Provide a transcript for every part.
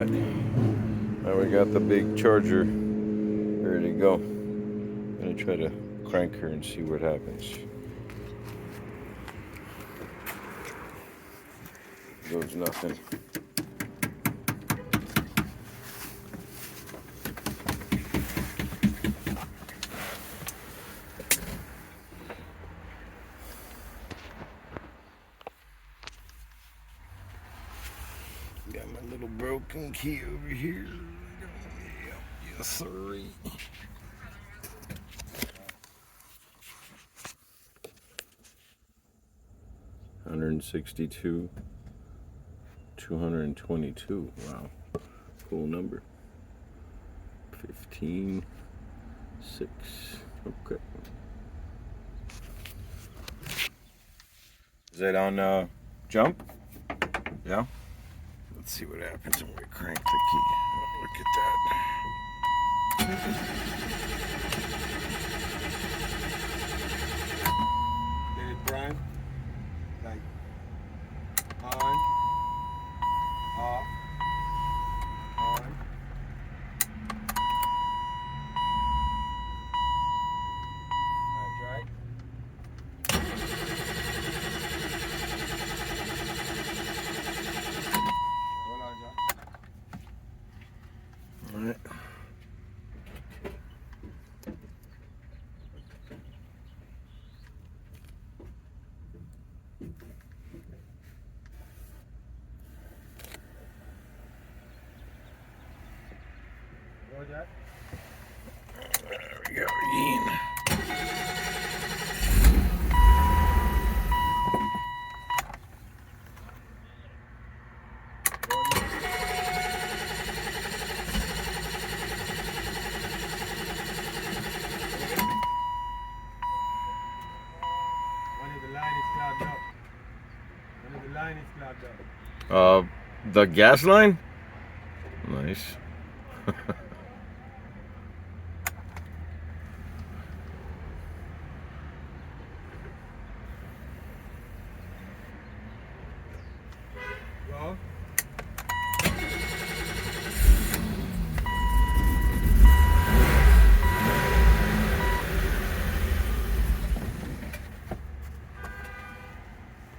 Now we got the big charger ready to go. I'm gonna try to crank her and see what happens. Goes nothing. Got my little broken key over here. Yes, sorry. $162, $222. Wow, cool number. 15, 6. Okay. Is that on jump? Yeah. Let's see what happens when we crank the key. Oh, look at that. Let it prime. Like on, off, on. Alright, hold on, John. All right. Go, Jack. There we go again. One of the line is clogged up. One of the line is clogged up. The gas line? Nice. Go.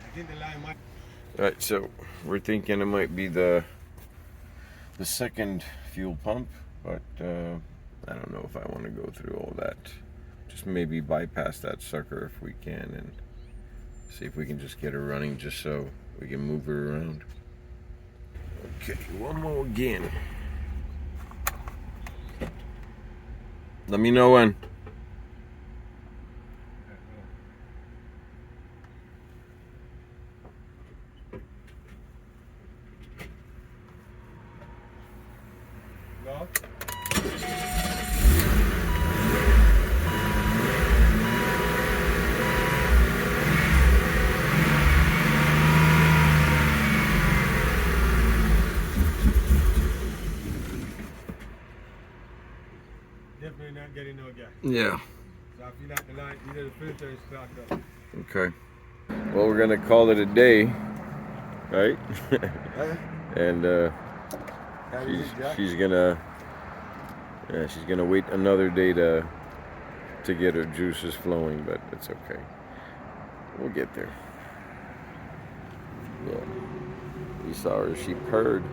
I think the line might. Alright, so we're thinking it might be the second fuel pump, but I don't know if I want to go through all that. Just maybe bypass that sucker if we can and see if we can just get her running just so we can move her around. Okay, one more again. Let me know when. Go. Definitely not getting no gas. Yeah. So I feel like the line, either the filter is clogged up. Okay. Well, we're gonna call it a day, right? And she's gonna wait another day to get her juices flowing, but it's okay. We'll get there. Yeah. You saw her, she purred.